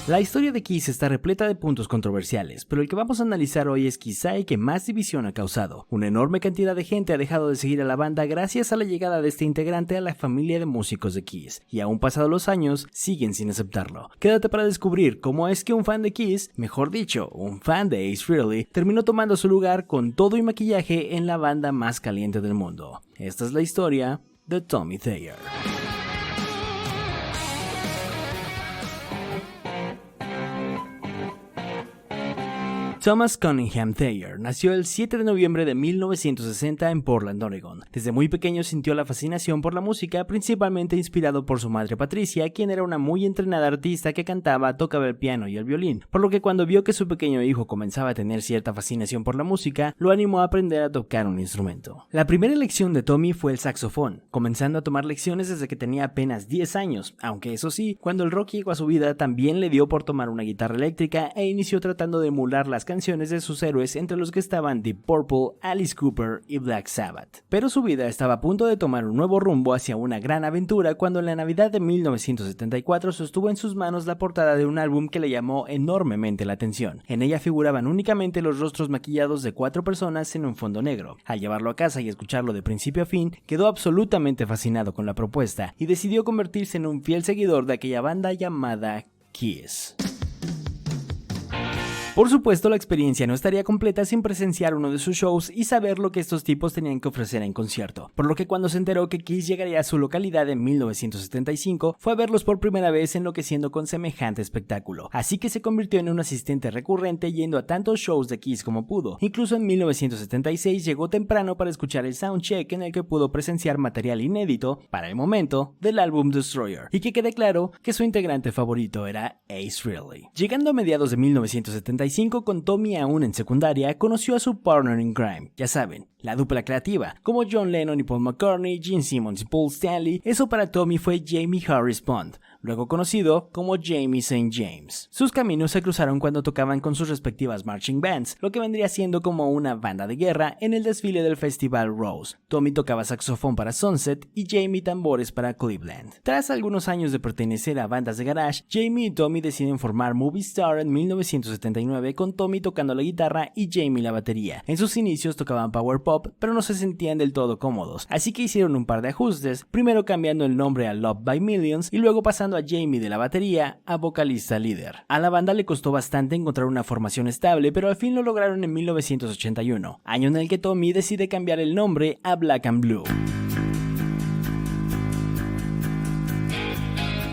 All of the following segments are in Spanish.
La historia de Kiss está repleta de puntos controversiales, pero el que vamos a analizar hoy es quizá el que más división ha causado. Una enorme cantidad de gente ha dejado de seguir a la banda gracias a la llegada de este integrante a la familia de músicos de Kiss, y aún pasados los años, siguen sin aceptarlo. Quédate para descubrir cómo es que un fan de Kiss, mejor dicho, un fan de Ace Frehley, terminó tomando su lugar con todo y maquillaje en la banda más caliente del mundo. Esta es la historia de Tommy Thayer. Thomas Cunningham Thayer nació el 7 de noviembre de 1960 en Portland, Oregon. Desde muy pequeño sintió la fascinación por la música, principalmente inspirado por su madre Patricia, quien era una muy entrenada artista que cantaba, tocaba el piano y el violín, por lo que cuando vio que su pequeño hijo comenzaba a tener cierta fascinación por la música, lo animó a aprender a tocar un instrumento. La primera elección de Tommy fue el saxofón, comenzando a tomar lecciones desde que tenía apenas 10 años, aunque eso sí, cuando el rock llegó a su vida también le dio por tomar una guitarra eléctrica e inició tratando de emular las canciones de sus héroes, entre los que estaban Deep Purple, Alice Cooper y Black Sabbath. Pero su vida estaba a punto de tomar un nuevo rumbo hacia una gran aventura cuando en la Navidad de 1974 sostuvo en sus manos la portada de un álbum que le llamó enormemente la atención. En ella figuraban únicamente los rostros maquillados de 4 personas en un fondo negro. Al llevarlo a casa y escucharlo de principio a fin, quedó absolutamente fascinado con la propuesta y decidió convertirse en un fiel seguidor de aquella banda llamada Kiss. Por supuesto, la experiencia no estaría completa sin presenciar uno de sus shows y saber lo que estos tipos tenían que ofrecer en concierto, por lo que cuando se enteró que Kiss llegaría a su localidad en 1975, fue a verlos por primera vez enloqueciendo con semejante espectáculo, así que se convirtió en un asistente recurrente yendo a tantos shows de Kiss como pudo. Incluso en 1976 llegó temprano para escuchar el soundcheck en el que pudo presenciar material inédito, para el momento, del álbum Destroyer, y que quede claro que su integrante favorito era Ace Frehley. Llegando a mediados de 1975, con Tommy aún en secundaria, conoció a su partner in crime, ya saben, la dupla creativa, como John Lennon y Paul McCartney, Gene Simmons y Paul Stanley. Eso para Tommy fue Jamie Harris Bond, luego conocido como Jamie St. James. Sus caminos se cruzaron cuando tocaban con sus respectivas marching bands, lo que vendría siendo como una banda de guerra en el desfile del Festival Rose. Tommy tocaba saxofón para Sunset y Jamie tambores para Cleveland. Tras algunos años de pertenecer a bandas de garage, Jamie y Tommy deciden formar Movie Star en 1979, con Tommy tocando la guitarra y Jamie la batería. En sus inicios tocaban power pop, pero no se sentían del todo cómodos, así que hicieron un par de ajustes, primero cambiando el nombre a Love by Millions y luego pasando a Jamie de la batería a vocalista líder. A la banda le costó bastante encontrar una formación estable, pero al fin lo lograron en 1981, año en el que Tommy decide cambiar el nombre a Black and Blue.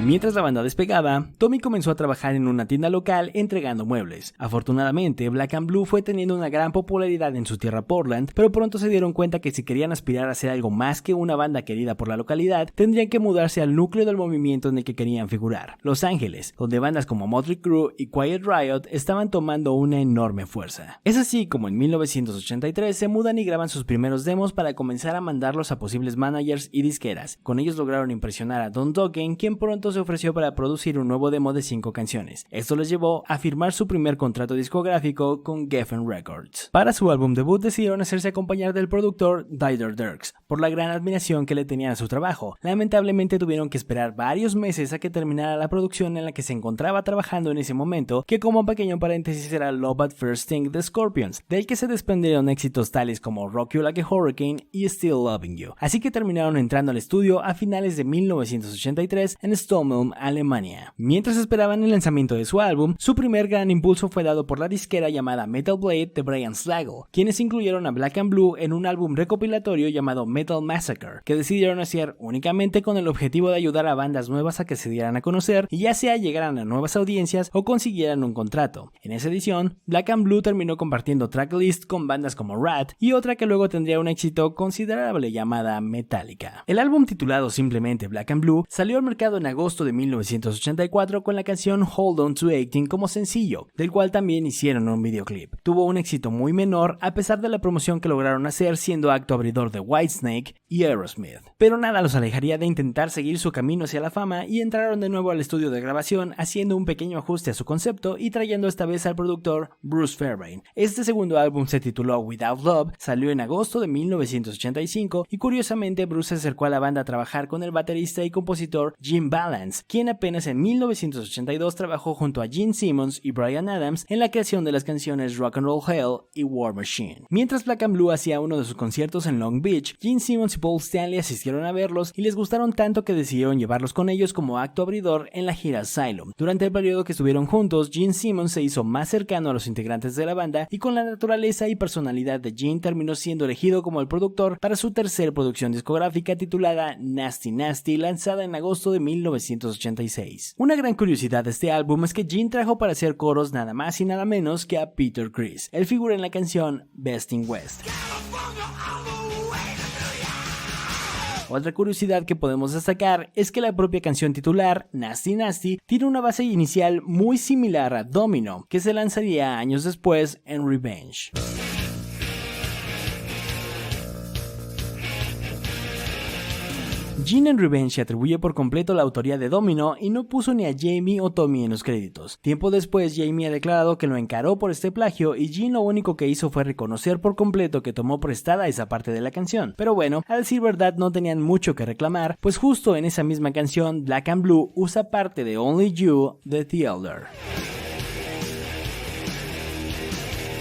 Mientras la banda despegaba, Tommy comenzó a trabajar en una tienda local entregando muebles. Afortunadamente, Black and Blue fue teniendo una gran popularidad en su tierra Portland, pero pronto se dieron cuenta que si querían aspirar a ser algo más que una banda querida por la localidad, tendrían que mudarse al núcleo del movimiento en el que querían figurar, Los Ángeles, donde bandas como Motley Crue y Quiet Riot estaban tomando una enorme fuerza. Es así como en 1983 se mudan y graban sus primeros demos para comenzar a mandarlos a posibles managers y disqueras. Con ellos lograron impresionar a Don Dokken, quien pronto se ofreció para producir un nuevo demo de 5 canciones. Esto les llevó a firmar su primer contrato discográfico con Geffen Records. Para su álbum debut decidieron hacerse acompañar del productor Dieter Dierks, por la gran admiración que le tenían a su trabajo. Lamentablemente tuvieron que esperar varios meses a que terminara la producción en la que se encontraba trabajando en ese momento, que como pequeño paréntesis era Love at First Sting de Scorpions, del que se desprendieron éxitos tales como Rock You Like a Hurricane y Still Loving You. Así que terminaron entrando al estudio a finales de 1983 en Stockholm, Alemania. Mientras esperaban el lanzamiento de su álbum, su primer gran impulso fue dado por la disquera llamada Metal Blade de Brian Slagel, quienes incluyeron a Black and Blue en un álbum recopilatorio llamado Metal Massacre, que decidieron hacer únicamente con el objetivo de ayudar a bandas nuevas a que se dieran a conocer y ya sea llegaran a nuevas audiencias o consiguieran un contrato. En esa edición, Black and Blue terminó compartiendo tracklist con bandas como Rat y otra que luego tendría un éxito considerable llamada Metallica. El álbum titulado simplemente Black and Blue salió al mercado en agosto de 1984 con la canción Hold On To 18 como sencillo, del cual también hicieron un videoclip. Tuvo un éxito muy menor a pesar de la promoción que lograron hacer, siendo acto abridor de Whitesnake y Aerosmith. Pero nada los alejaría de intentar seguir su camino hacia la fama y entraron de nuevo al estudio de grabación haciendo un pequeño ajuste a su concepto y trayendo esta vez al productor Bruce Fairbairn. Este segundo álbum se tituló Without Love, salió en agosto de 1985 y curiosamente Bruce se acercó a la banda a trabajar con el baterista y compositor Jim Ballard, Balance, quien apenas en 1982 trabajó junto a Gene Simmons y Bryan Adams en la creación de las canciones Rock and Roll Hell y War Machine. Mientras Black and Blue hacía uno de sus conciertos en Long Beach, Gene Simmons y Paul Stanley asistieron a verlos y les gustaron tanto que decidieron llevarlos con ellos como acto abridor en la gira Asylum. Durante el periodo que estuvieron juntos, Gene Simmons se hizo más cercano a los integrantes de la banda y con la naturaleza y personalidad de Gene terminó siendo elegido como el productor para su tercer producción discográfica titulada Nasty Nasty, lanzada en agosto de 1986. Una gran curiosidad de este álbum es que Gene trajo para hacer coros nada más y nada menos que a Peter Criss. Él figura en la canción Best in West. Otra curiosidad que podemos destacar es que la propia canción titular, Nasty Nasty, tiene una base inicial muy similar a Domino, que se lanzaría años después en Revenge. Gene en Revenge se atribuye por completo la autoría de Domino y no puso ni a Jamie o Tommy en los créditos. Tiempo después, Jamie ha declarado que lo encaró por este plagio y Gene lo único que hizo fue reconocer por completo que tomó prestada esa parte de la canción. Pero bueno, a decir verdad no tenían mucho que reclamar, pues justo en esa misma canción, Black and Blue usa parte de Only You de The Elder.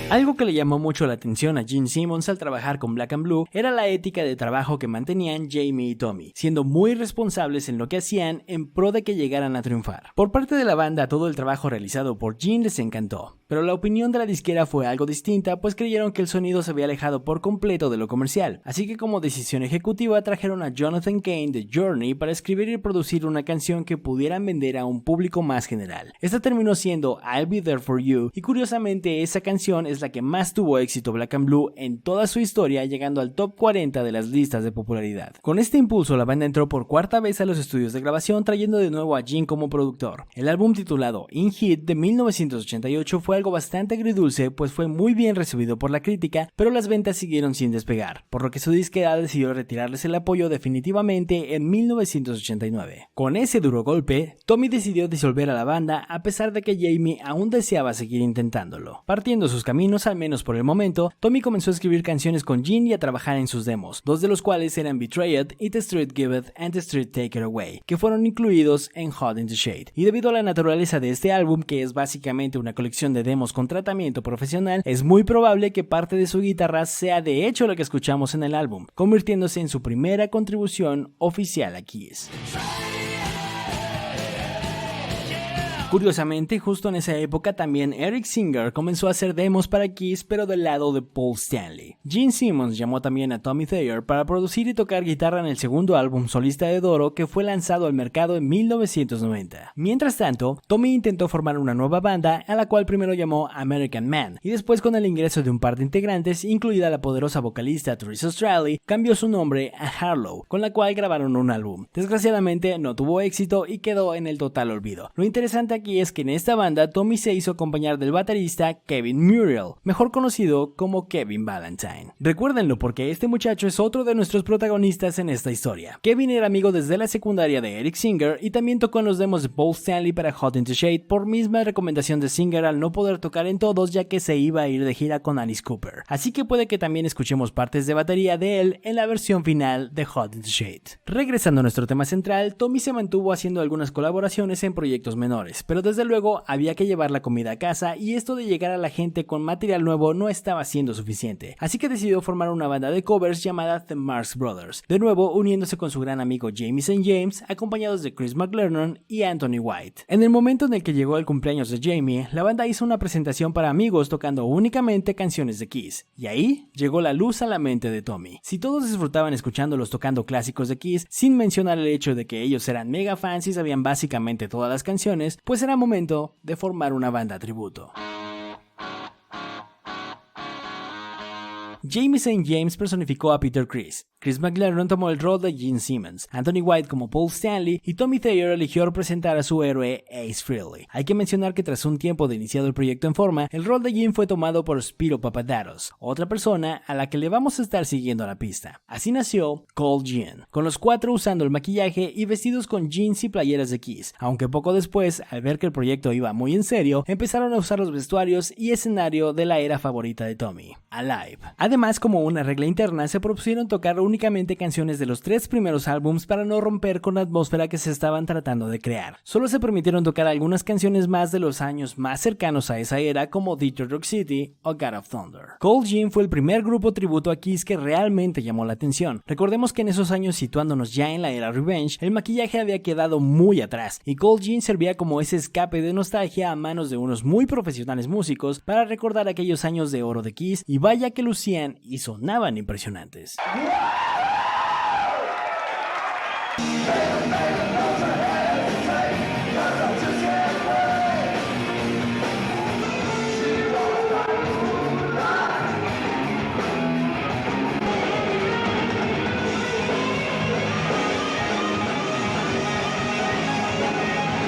Algo que le llamó mucho la atención a Gene Simmons al trabajar con Black and Blue era la ética de trabajo que mantenían Jamie y Tommy, siendo muy responsables en lo que hacían en pro de que llegaran a triunfar. Por parte de la banda, todo el trabajo realizado por Gene les encantó, pero la opinión de la disquera fue algo distinta, pues creyeron que el sonido se había alejado por completo de lo comercial, así que como decisión ejecutiva trajeron a Jonathan Cain de Journey para escribir y producir una canción que pudieran vender a un público más general. Esta terminó siendo I'll Be There For You, y curiosamente esa canción es la que más tuvo éxito Black and Blue en toda su historia, llegando al top 40 de las listas de popularidad. Con este impulso la banda entró por cuarta vez a los estudios de grabación, trayendo de nuevo a Gene como productor. El álbum titulado In Heat de 1988 fue algo bastante agridulce, pues fue muy bien recibido por la crítica, pero las ventas siguieron sin despegar, por lo que su disquera decidió retirarles el apoyo definitivamente en 1989. Con ese duro golpe, Tommy decidió disolver a la banda a pesar de que Jamie aún deseaba seguir intentándolo. Partiendo sus caminos, al menos por el momento, Tommy comenzó a escribir canciones con Gene y a trabajar en sus demos, dos de los cuales eran Betrayed y The Street Giveth and The Street Take It Away, que fueron incluidos en Hot in the Shade. Y debido a la naturaleza de este álbum, que es básicamente una colección de demos con tratamiento profesional, es muy probable que parte de su guitarra sea de hecho lo que escuchamos en el álbum, convirtiéndose en su primera contribución oficial a Kiss. Curiosamente, justo en esa época también Eric Singer comenzó a hacer demos para Kiss, pero del lado de Paul Stanley. Gene Simmons llamó también a Tommy Thayer para producir y tocar guitarra en el segundo álbum solista de Doro, que fue lanzado al mercado en 1990. Mientras tanto, Tommy intentó formar una nueva banda, a la cual primero llamó American Man, y después, con el ingreso de un par de integrantes, incluida la poderosa vocalista Teresa Straley, cambió su nombre a Harlow, con la cual grabaron un álbum. Desgraciadamente no tuvo éxito y quedó en el total olvido. Lo interesante aquí es que en esta banda Tommy se hizo acompañar del baterista Kevin Muriel, mejor conocido como Kevin Valentine. Recuérdenlo porque este muchacho es otro de nuestros protagonistas en esta historia. Kevin era amigo desde la secundaria de Eric Singer y también tocó en los demos de Paul Stanley para Hot in the Shade por misma recomendación de Singer al no poder tocar en todos, ya que se iba a ir de gira con Alice Cooper. Así que puede que también escuchemos partes de batería de él en la versión final de Hot in the Shade. Regresando a nuestro tema central, Tommy se mantuvo haciendo algunas colaboraciones en proyectos menores, pero desde luego había que llevar la comida a casa y esto de llegar a la gente con material nuevo no estaba siendo suficiente, así que decidió formar una banda de covers llamada The Marx Brothers, de nuevo uniéndose con su gran amigo Jamie St. James, acompañados de Chris McLernon y Anthony White. En el momento en el que llegó el cumpleaños de Jamie, la banda hizo una presentación para amigos tocando únicamente canciones de Kiss, y ahí llegó la luz a la mente de Tommy. Si todos disfrutaban escuchándolos tocando clásicos de Kiss, sin mencionar el hecho de que ellos eran mega fans y sabían básicamente todas las canciones, pues era momento de formar una banda tributo. Jamie St. James personificó a Peter Criss, Chris McLernon tomó el rol de Gene Simmons, Anthony White como Paul Stanley y Tommy Thayer eligió representar a su héroe Ace Frehley. Hay que mencionar que tras un tiempo de iniciado el proyecto en forma, el rol de Gene fue tomado por Spiro Papadatos, otra persona a la que le vamos a estar siguiendo la pista. Así nació Cold Gene, con los cuatro usando el maquillaje y vestidos con jeans y playeras de Kiss, aunque poco después, al ver que el proyecto iba muy en serio, empezaron a usar los vestuarios y escenario de la era favorita de Tommy, Alive. Además, como una regla interna, se propusieron tocar únicamente canciones de los 3 primeros álbums para no romper con la atmósfera que se estaban tratando de crear. Solo se permitieron tocar algunas canciones más de los años más cercanos a esa era, como Detroit Rock City o God of Thunder. Cold Gin fue el primer grupo tributo a Kiss que realmente llamó la atención. Recordemos que en esos años, situándonos ya en la era Revenge, el maquillaje había quedado muy atrás y Cold Gin servía como ese escape de nostalgia a manos de unos muy profesionales músicos para recordar aquellos años de oro de Kiss, y vaya que lucían y sonaban impresionantes.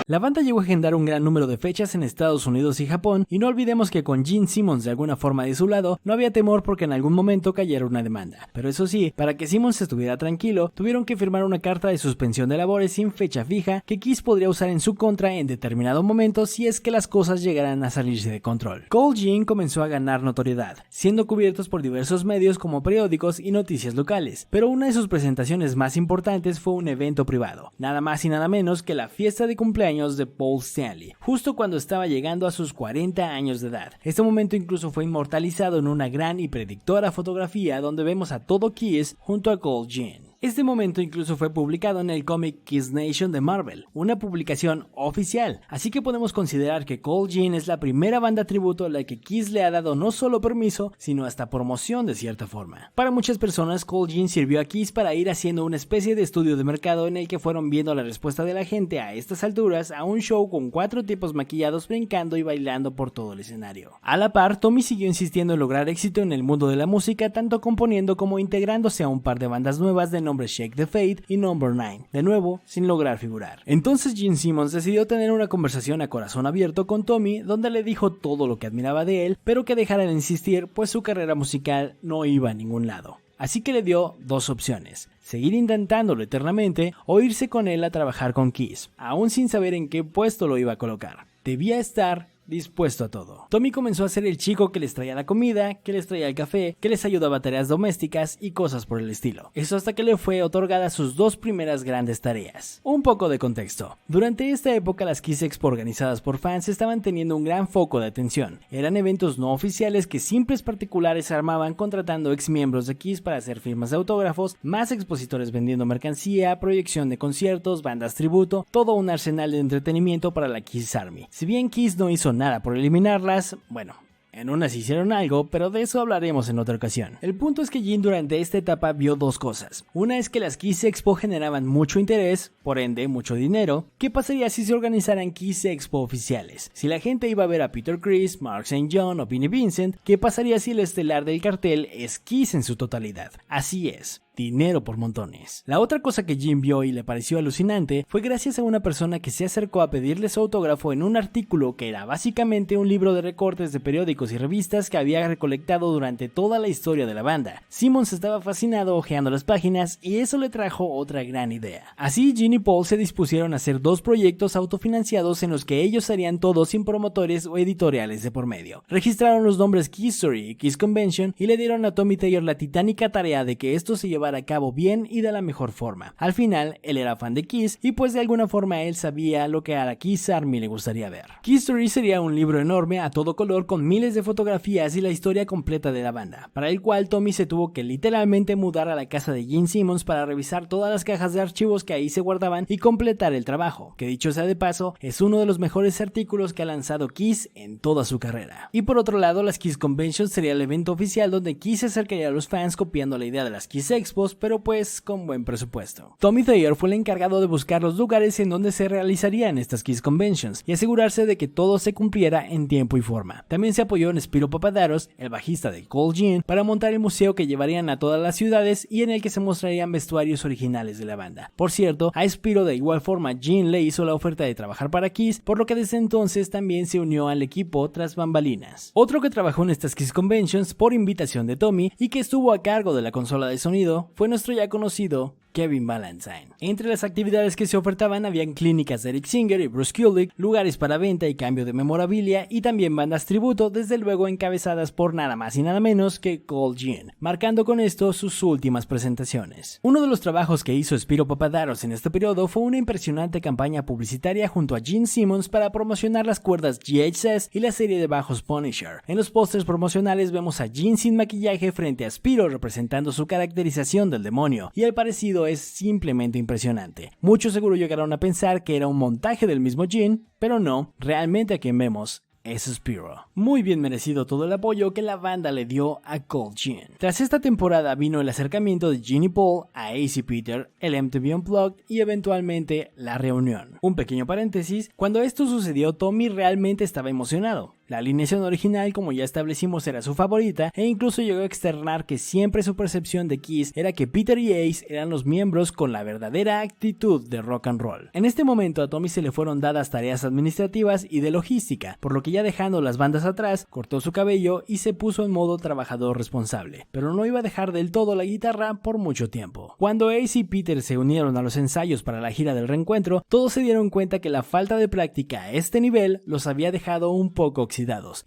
La banda llegó a agendar un gran número de fechas en Estados Unidos y Japón, y no olvidemos que con Gene Simmons de alguna forma de su lado, no había temor porque en algún momento cayera una demanda. Pero eso sí, para que Simmons estuviera tranquilo, tuvieron que firmar una carta de suspensión de labores sin fecha fija que Kiss podría usar en su contra en determinado momento si es que las cosas llegaran a salirse de control. Cold Gin comenzó a ganar notoriedad, siendo cubiertos por diversos medios como periódicos y noticias locales, pero una de sus presentaciones más importantes fue un evento privado, nada más y nada menos que la fiesta de cumpleaños de Paul Stanley, justo cuando estaba llegando a sus 40 años de edad. Este momento incluso fue inmortalizado en una gran y predictora fotografía donde vemos a todo Kiss junto a Cold Gin. Este momento incluso fue publicado en el cómic Kiss Nation de Marvel, una publicación oficial, así que podemos considerar que Cold Gin es la primera banda tributo a la que Kiss le ha dado no solo permiso, sino hasta promoción de cierta forma. Para muchas personas, Cold Gin sirvió a Kiss para ir haciendo una especie de estudio de mercado en el que fueron viendo la respuesta de la gente a estas alturas a un show con 4 tipos maquillados brincando y bailando por todo el escenario. A la par, Tommy siguió insistiendo en lograr éxito en el mundo de la música, tanto componiendo como integrándose a un par de bandas nuevas de nombre Shake the Fate y Number 9, de nuevo sin lograr figurar. Entonces Gene Simmons decidió tener una conversación a corazón abierto con Tommy, donde le dijo todo lo que admiraba de él, pero que dejara de insistir, pues su carrera musical no iba a ningún lado. Así que le dio 2 opciones: seguir intentándolo eternamente o irse con él a trabajar con Kiss, aún sin saber en qué puesto lo iba a colocar. Debía estar dispuesto a todo. Tommy comenzó a ser el chico que les traía la comida, que les traía el café, que les ayudaba a tareas domésticas y cosas por el estilo. Eso hasta que le fue otorgada sus 2 primeras grandes tareas. Un poco de contexto. Durante esta época las Kiss Expo organizadas por fans estaban teniendo un gran foco de atención. Eran eventos no oficiales que simples particulares armaban contratando ex miembros de Kiss para hacer firmas de autógrafos, más expositores vendiendo mercancía, proyección de conciertos, bandas tributo, todo un arsenal de entretenimiento para la Kiss Army. Si bien Kiss no hizo nada por eliminarlas, bueno, en unas hicieron algo, pero de eso hablaremos en otra ocasión. El punto es que Gene durante esta etapa vio 2 cosas. Una es que las Kiss Expo generaban mucho interés, por ende mucho dinero. ¿Qué pasaría si se organizaran Kiss Expo oficiales? Si la gente iba a ver a Peter Criss, Mark St. John o Vinnie Vincent, ¿qué pasaría si el estelar del cartel es Kiss en su totalidad? Así es. Dinero por montones. La otra cosa que Jim vio y le pareció alucinante fue gracias a una persona que se acercó a pedirle su autógrafo en un artículo que era básicamente un libro de recortes de periódicos y revistas que había recolectado durante toda la historia de la banda. Simmons estaba fascinado hojeando las páginas y eso le trajo otra gran idea. Así Gene y Paul se dispusieron a hacer 2 proyectos autofinanciados en los que ellos harían todo sin promotores o editoriales de por medio. Registraron los nombres Kiss Story y Kiss Convention y le dieron a Tommy Thayer la titánica tarea de que esto se llevara a cabo bien y de la mejor forma. Al final, él era fan de Kiss y pues de alguna forma él sabía lo que a la Kiss Army le gustaría ver. Kiss Story sería un libro enorme a todo color con miles de fotografías y la historia completa de la banda, para el cual Tommy se tuvo que literalmente mudar a la casa de Gene Simmons para revisar todas las cajas de archivos que ahí se guardaban y completar el trabajo, que dicho sea de paso, es uno de los mejores artículos que ha lanzado Kiss en toda su carrera. Y por otro lado, las Kiss Conventions sería el evento oficial donde Kiss se acercaría a los fans copiando la idea de las Kiss Expos, pero pues con buen presupuesto. Tommy Thayer fue el encargado de buscar los lugares en donde se realizarían estas Kiss Conventions y asegurarse de que todo se cumpliera en tiempo y forma. También se apoyó en Spiro Papadaros, el bajista de Cold Gin, para montar el museo que llevarían a todas las ciudades y en el que se mostrarían vestuarios originales de la banda. Por cierto, a Spiro de igual forma Gene le hizo la oferta de trabajar para Kiss, por lo que desde entonces también se unió al equipo tras bambalinas. Otro que trabajó en estas Kiss Conventions por invitación de Tommy y que estuvo a cargo de la consola de sonido fue nuestro ya conocido Kevin Valentine. Entre las actividades que se ofertaban habían clínicas de Eric Singer y Bruce Kulick, lugares para venta y cambio de memorabilia y también bandas tributo, desde luego encabezadas por nada más y nada menos que Goldie Hawn, marcando con esto sus últimas presentaciones. Uno de los trabajos que hizo Spiro Papadaros en este periodo fue una impresionante campaña publicitaria junto a Gene Simmons para promocionar las cuerdas GHS y la serie de bajos Punisher. En los pósters promocionales vemos a Gene sin maquillaje frente a Spiro representando su caracterización del demonio, y el parecido es simplemente impresionante. Muchos seguro llegaron a pensar que era un montaje del mismo Gene, pero no, realmente a quien vemos es Spiro. Muy bien merecido todo el apoyo que la banda le dio a Goldie Hawn. Tras esta temporada vino el acercamiento de Gene y Paul a AC Peter, el MTV Unplugged y eventualmente la reunión. Un pequeño paréntesis, cuando esto sucedió Tommy realmente estaba emocionado. La alineación original, como ya establecimos, era su favorita e incluso llegó a externar que siempre su percepción de Kiss era que Peter y Ace eran los miembros con la verdadera actitud de rock and roll. En este momento a Tommy se le fueron dadas tareas administrativas y de logística, por lo que ya dejando las bandas atrás, cortó su cabello y se puso en modo trabajador responsable, pero no iba a dejar del todo la guitarra por mucho tiempo. Cuando Ace y Peter se unieron a los ensayos para la gira del reencuentro, todos se dieron cuenta que la falta de práctica a este nivel los había dejado un poco oxidados.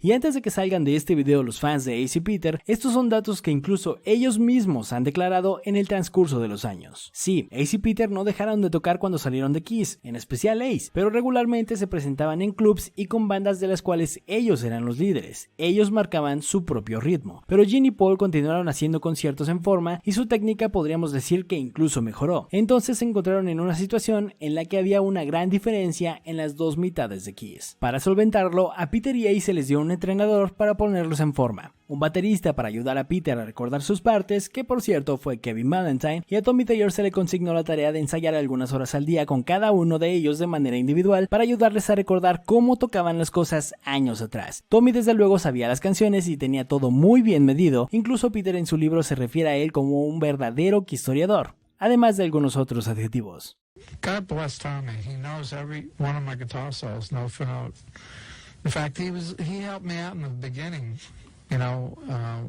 Y antes de que salgan de este video los fans de Ace y Peter, estos son datos que incluso ellos mismos han declarado en el transcurso de los años. Sí, Ace y Peter no dejaron de tocar cuando salieron de Kiss, en especial Ace, pero regularmente se presentaban en clubs y con bandas de las cuales ellos eran los líderes. Ellos marcaban su propio ritmo. Pero Gene y Paul continuaron haciendo conciertos en forma y su técnica podríamos decir que incluso mejoró. Entonces se encontraron en una situación en la que había una gran diferencia en las dos mitades de Kiss. Para solventarlo, a Peter y Ace se les dio un entrenador para ponerlos en forma, un baterista para ayudar a Peter a recordar sus partes, que por cierto fue Kevin Valentine, y a Tommy Thayer se le consignó la tarea de ensayar algunas horas al día con cada uno de ellos de manera individual para ayudarles a recordar cómo tocaban las cosas años atrás. Tommy desde luego sabía las canciones y tenía todo muy bien medido, incluso Peter en su libro se refiere a él como un verdadero historiador, además de algunos otros adjetivos. God bless Tommy. He knows every one of my guitar solos, note for note. In fact, he helped me out in the beginning. You know,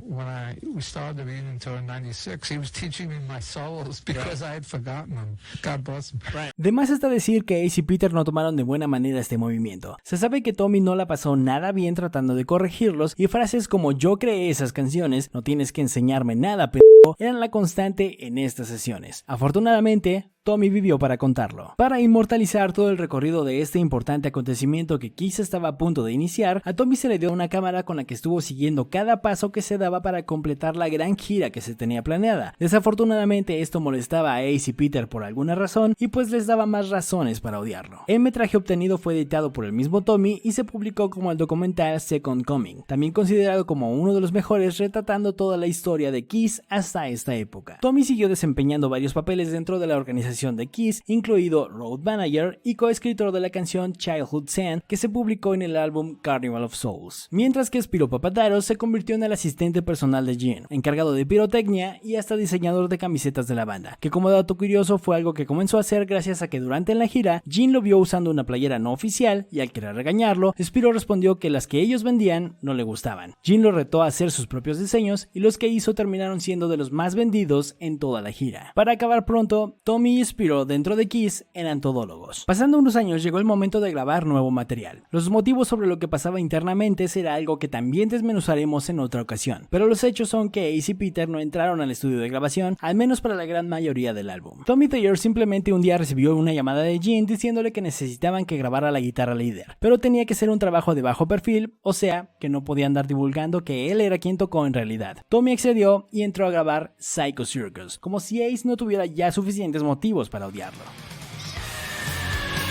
when we started the reunion tour in '96, he was teaching me my solos because I had forgotten them. God bless him. De más está decir que Ace y Peter no tomaron de buena manera este movimiento. Se sabe que Tommy no la pasó nada bien tratando de corregirlos y frases como "yo creé esas canciones, no tienes que enseñarme nada, p***", eran la constante en estas sesiones. Afortunadamente, Tommy vivió para contarlo. Para inmortalizar todo el recorrido de este importante acontecimiento que Kiss estaba a punto de iniciar, a Tommy se le dio una cámara con la que estuvo siguiendo cada paso que se daba para completar la gran gira que se tenía planeada. Desafortunadamente esto molestaba a Ace y Peter por alguna razón y pues les daba más razones para odiarlo. El metraje obtenido fue editado por el mismo Tommy y se publicó como el documental Second Coming, también considerado como uno de los mejores retratando toda la historia de Kiss hasta esta época. Tommy siguió desempeñando varios papeles dentro de la organización de Kiss, incluido road manager y coescritor de la canción Childhood Sand que se publicó en el álbum Carnival of Souls, mientras que Spiro Papadaros se convirtió en el asistente personal de Gene, encargado de pirotecnia y hasta diseñador de camisetas de la banda, que como dato curioso fue algo que comenzó a hacer gracias a que durante la gira Gene lo vio usando una playera no oficial y al querer regañarlo, Spiro respondió que las que ellos vendían no le gustaban. Gene lo retó a hacer sus propios diseños y los que hizo terminaron siendo de los más vendidos en toda la gira. Para acabar pronto, Tommy y Spiro dentro de Kiss eran todólogos. Pasando unos años llegó el momento de grabar nuevo material. Los motivos sobre lo que pasaba internamente será algo que también desmenuzaremos en otra ocasión, pero los hechos son que Ace y Peter no entraron al estudio de grabación, al menos para la gran mayoría del álbum. Tommy Thayer simplemente un día recibió una llamada de Gene diciéndole que necesitaban que grabara la guitarra líder, pero tenía que ser un trabajo de bajo perfil, o sea, que no podía andar divulgando que él era quien tocó en realidad. Tommy accedió y entró a grabar Psycho Circus, como si Ace no tuviera ya suficientes motivos para odiarlo.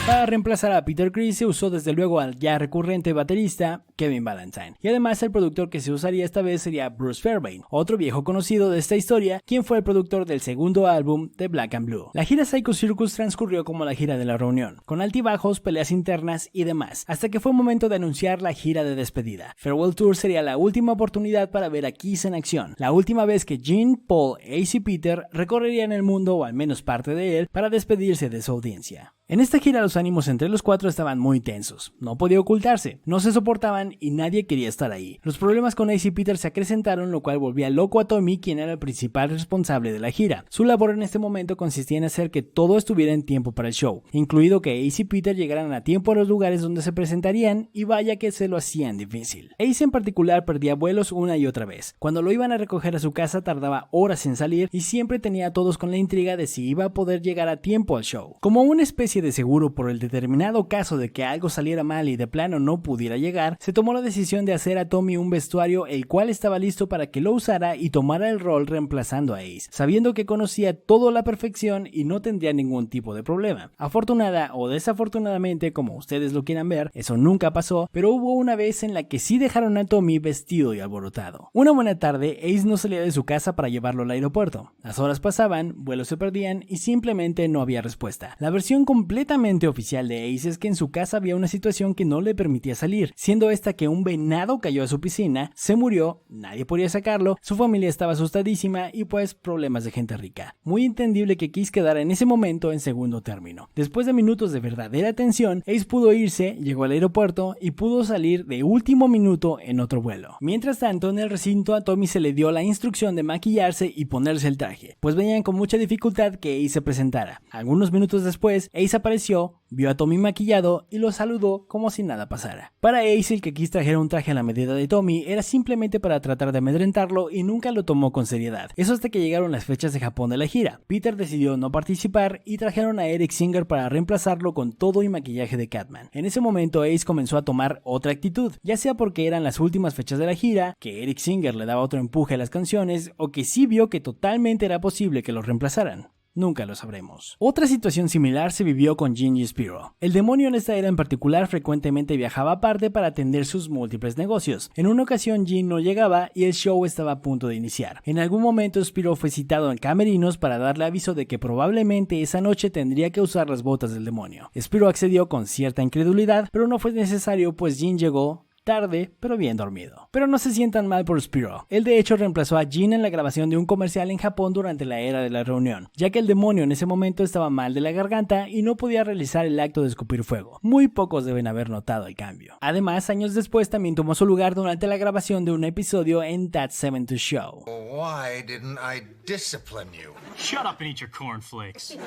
Para reemplazar a Peter Criss se usó desde luego al ya recurrente baterista Kevin Valentine, y además el productor que se usaría esta vez sería Bruce Fairbairn, otro viejo conocido de esta historia, quien fue el productor del segundo álbum de Black and Blue. La gira Psycho Circus transcurrió como la gira de la reunión, con altibajos, peleas internas y demás, hasta que fue momento de anunciar la gira de despedida. Farewell Tour sería la última oportunidad para ver a Kiss en acción, la última vez que Gene, Paul, Ace y Peter recorrerían el mundo o al menos parte de él para despedirse de su audiencia. En esta gira los ánimos entre los cuatro estaban muy tensos, no podía ocultarse, no se soportaban y nadie quería estar ahí. Los problemas con Ace y Peter se acrecentaron, lo cual volvía loco a Tommy, quien era el principal responsable de la gira. Su labor en este momento consistía en hacer que todo estuviera en tiempo para el show, incluido que Ace y Peter llegaran a tiempo a los lugares donde se presentarían, y vaya que se lo hacían difícil. Ace en particular perdía vuelos una y otra vez. Cuando lo iban a recoger a su casa tardaba horas en salir y siempre tenía a todos con la intriga de si iba a poder llegar a tiempo al show. Como una especie de seguro por el determinado caso de que algo saliera mal y de plano no pudiera llegar, se tomó la decisión de hacer a Tommy un vestuario el cual estaba listo para que lo usara y tomara el rol reemplazando a Ace, sabiendo que conocía todo a la perfección y no tendría ningún tipo de problema. Afortunada o desafortunadamente, como ustedes lo quieran ver, eso nunca pasó, pero hubo una vez en la que sí dejaron a Tommy vestido y alborotado. Una buena tarde, Ace no salía de su casa para llevarlo al aeropuerto. Las horas pasaban, vuelos se perdían y simplemente no había respuesta. La versión completamente oficial de Ace es que en su casa había una situación que no le permitía salir, siendo esta que un venado cayó a su piscina, se murió, nadie podía sacarlo, su familia estaba asustadísima y pues problemas de gente rica. Muy entendible que Kiss quedara en ese momento en segundo término. Después de minutos de verdadera tensión, Ace pudo irse, llegó al aeropuerto y pudo salir de último minuto en otro vuelo. Mientras tanto, en el recinto a Tommy se le dio la instrucción de maquillarse y ponerse el traje, pues veían con mucha dificultad que Ace se presentara. Algunos minutos después, Ace apareció, vio a Tommy maquillado y lo saludó como si nada pasara. Para Ace, el que Kiss trajera un traje a la medida de Tommy era simplemente para tratar de amedrentarlo y nunca lo tomó con seriedad. Eso hasta que llegaron las fechas de Japón de la gira. Peter decidió no participar y trajeron a Eric Singer para reemplazarlo con todo y maquillaje de Catman. En ese momento Ace comenzó a tomar otra actitud, ya sea porque eran las últimas fechas de la gira, que Eric Singer le daba otro empuje a las canciones o que sí vio que totalmente era posible que lo reemplazaran. Nunca lo sabremos. Otra situación similar se vivió con Gingy Spiro. El demonio en esta era en particular frecuentemente viajaba aparte para atender sus múltiples negocios. En una ocasión Gin no llegaba y el show estaba a punto de iniciar. En algún momento Spiro fue citado en camerinos para darle aviso de que probablemente esa noche tendría que usar las botas del demonio. Spiro accedió con cierta incredulidad, pero no fue necesario pues Gin llegó tarde, pero bien dormido. Pero no se sientan mal por Spiro. Él de hecho reemplazó a Gin en la grabación de un comercial en Japón durante la era de la reunión, ya que el demonio en ese momento estaba mal de la garganta y no podía realizar el acto de escupir fuego. Muy pocos deben haber notado el cambio. Además, años después también tomó su lugar durante la grabación de un episodio en That 70 Show. Why didn't I discipline you? Shut up and eat your cornflakes.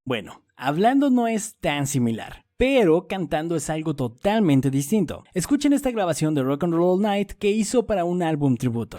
Bueno, hablando no es tan similar, pero cantando es algo totalmente distinto. Escuchen esta grabación de Rock and Roll All Night que hizo para un álbum tributo.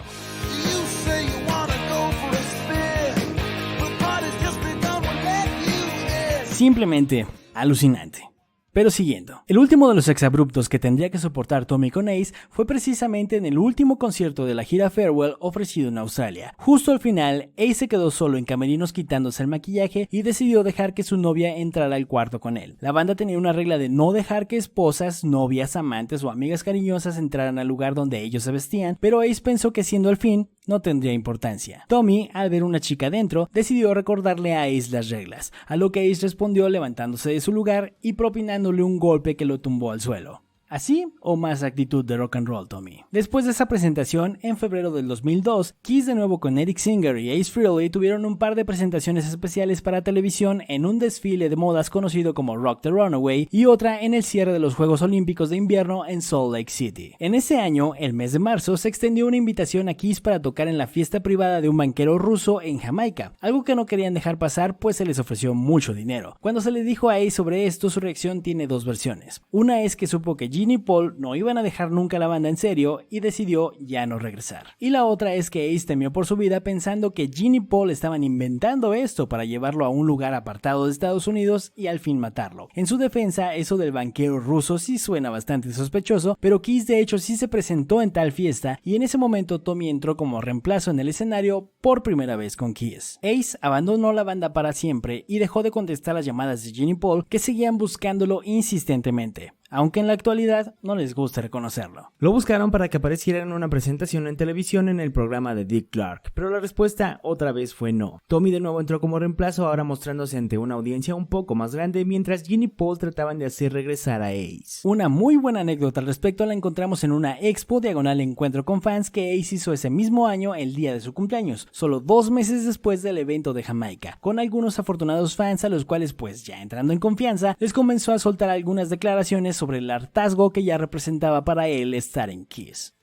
Simplemente alucinante. Pero siguiendo, el último de los exabruptos que tendría que soportar Tommy con Ace fue precisamente en el último concierto de la gira Farewell ofrecido en Australia. Justo al final, Ace se quedó solo en camerinos quitándose el maquillaje y decidió dejar que su novia entrara al cuarto con él. La banda tenía una regla de no dejar que esposas, novias, amantes o amigas cariñosas entraran al lugar donde ellos se vestían, pero Ace pensó que siendo el fin, no tendría importancia. Tommy, al ver una chica dentro, decidió recordarle a Ace las reglas, a lo que Ace respondió levantándose de su lugar y propinándole un golpe que lo tumbó al suelo. ¿Así o más actitud de rock and roll, Tommy? Después de esa presentación, en febrero del 2002, Kiss de nuevo con Eric Singer y Ace Frehley tuvieron un par de presentaciones especiales para televisión en un desfile de modas conocido como Rock the Runaway y otra en el cierre de los Juegos Olímpicos de Invierno en Salt Lake City. En ese año, el mes de marzo, se extendió una invitación a Kiss para tocar en la fiesta privada de un banquero ruso en Jamaica, algo que no querían dejar pasar pues se les ofreció mucho dinero. Cuando se le dijo a Ace sobre esto, su reacción tiene dos versiones. Una es que supo que Gin y Paul no iban a dejar nunca la banda en serio y decidió ya no regresar. Y la otra es que Ace temió por su vida pensando que Gin y Paul estaban inventando esto para llevarlo a un lugar apartado de Estados Unidos y al fin matarlo. En su defensa, eso del banquero ruso sí suena bastante sospechoso, pero Kiss de hecho sí se presentó en tal fiesta y en ese momento Tommy entró como reemplazo en el escenario por primera vez con Kiss. Ace abandonó la banda para siempre y dejó de contestar las llamadas de Gin y Paul que seguían buscándolo insistentemente. aunque en la actualidad no les guste reconocerlo. Lo buscaron para que apareciera en una presentación en televisión en el programa de Dick Clark, pero la respuesta otra vez fue no. Tommy de nuevo entró como reemplazo, ahora mostrándose ante una audiencia un poco más grande, mientras Gene y Paul trataban de hacer regresar a Ace. Una muy buena anécdota al respecto la encontramos en una expo diagonal encuentro con fans que Ace hizo ese mismo año el día de su cumpleaños, solo 2 meses después del evento de Jamaica, con algunos afortunados fans a los cuales, pues ya entrando en confianza, les comenzó a soltar algunas declaraciones sobre el hartazgo que ya representaba para él estar en Kiss.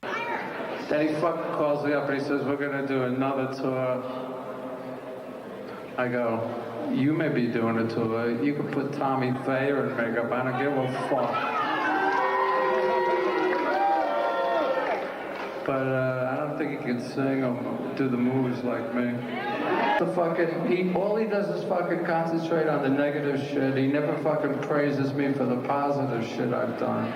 Then he fucking calls me up and he says, we're gonna do another tour. I go, you may be doing a tour. You can put Tommy Thayer in makeup. I don't give a fuck. But I don't think he can sing or do the moves like me. All he does is fucking concentrate on the negative shit. He never fucking praises me for the positive shit I've done.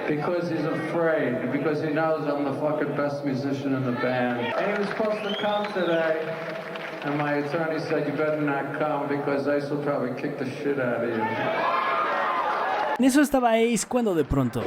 Because he's afraid, because he knows I'm the fucking best musician in the band. And he was supposed to come today, and my attorney said, you better not come, because Ace will probably kick the shit out of you. En eso estaba Ace cuando de pronto...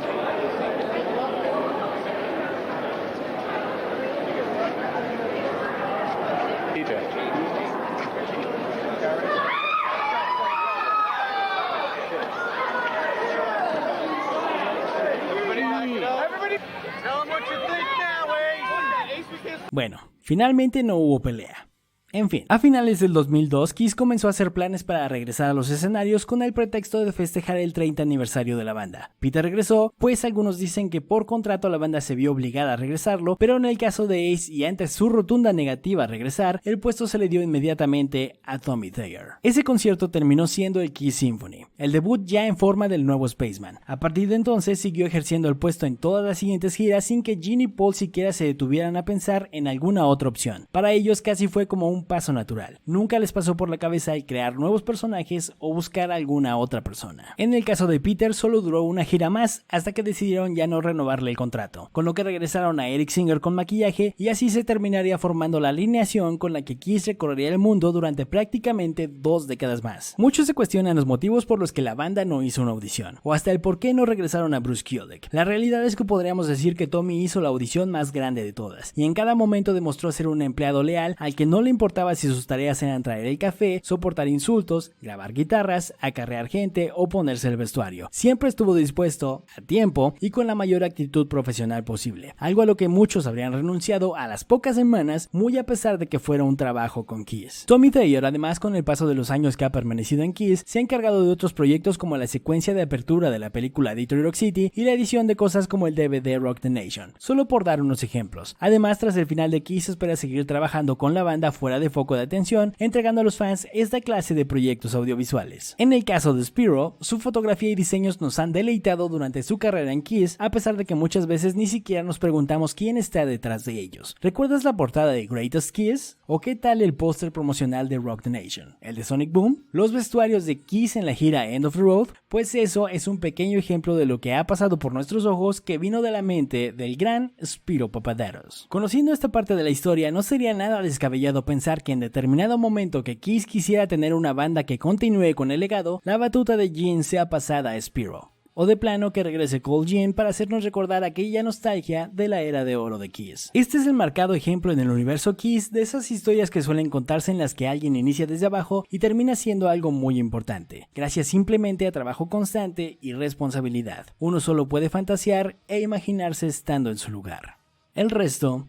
Bueno, finalmente no hubo pelea. En fin, a finales del 2002, Kiss comenzó a hacer planes para regresar a los escenarios con el pretexto de festejar el 30 aniversario de la banda. Peter regresó, pues algunos dicen que por contrato la banda se vio obligada a regresarlo, pero en el caso de Ace y ante su rotunda negativa a regresar, el puesto se le dio inmediatamente a Tommy Thayer. Ese concierto terminó siendo el Kiss Symphony, el debut ya en forma del nuevo Spaceman. A partir de entonces siguió ejerciendo el puesto en todas las siguientes giras sin que Gene y Paul siquiera se detuvieran a pensar en alguna otra opción. Para ellos casi fue como un paso natural. Nunca les pasó por la cabeza el crear nuevos personajes o buscar a alguna otra persona. En el caso de Peter solo duró una gira más hasta que decidieron ya no renovarle el contrato, con lo que regresaron a Eric Singer con maquillaje y así se terminaría formando la alineación con la que Kiss recorrería el mundo durante prácticamente 2 décadas más. Muchos se cuestionan los motivos por los que la banda no hizo una audición, o hasta el por qué no regresaron a Bruce Kulick. La realidad es que podríamos decir que Tommy hizo la audición más grande de todas, y en cada momento demostró ser un empleado leal al que no le importaba si sus tareas eran traer el café, soportar insultos, grabar guitarras, acarrear gente o ponerse el vestuario. Siempre estuvo dispuesto, a tiempo y con la mayor actitud profesional posible, algo a lo que muchos habrían renunciado a las pocas semanas, muy a pesar de que fuera un trabajo con Kiss. Tommy Thayer, además, con el paso de los años que ha permanecido en Kiss, se ha encargado de otros proyectos como la secuencia de apertura de la película Detroit Rock City y la edición de cosas como el DVD Rock the Nation, solo por dar unos ejemplos. Además, tras el final de Kiss espera seguir trabajando con la banda fuera de foco de atención, entregando a los fans esta clase de proyectos audiovisuales. En el caso de Spyro, su fotografía y diseños nos han deleitado durante su carrera en Kiss, a pesar de que muchas veces ni siquiera nos preguntamos quién está detrás de ellos. ¿Recuerdas la portada de Greatest Kiss? ¿O qué tal el póster promocional de Rock the Nation? ¿El de Sonic Boom? ¿Los vestuarios de Kiss en la gira End of the Road? Pues eso es un pequeño ejemplo de lo que ha pasado por nuestros ojos que vino de la mente del gran Spyro Papadatos. Conociendo esta parte de la historia, no sería nada descabellado pensar que en determinado momento que Kiss quisiera tener una banda que continúe con el legado, la batuta de Gene sea pasada a Spyro. O de plano que regrese Cole Gene para hacernos recordar aquella nostalgia de la era de oro de Kiss. Este es el marcado ejemplo en el universo Kiss de esas historias que suelen contarse en las que alguien inicia desde abajo y termina siendo algo muy importante, gracias simplemente a trabajo constante y responsabilidad. Uno solo puede fantasear e imaginarse estando en su lugar. El resto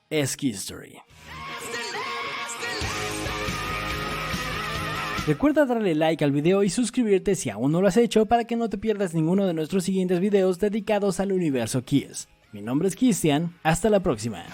es History. Recuerda darle like al video y suscribirte si aún no lo has hecho para que no te pierdas ninguno de nuestros siguientes videos dedicados al universo Kiss. Mi nombre es Cristian, hasta la próxima.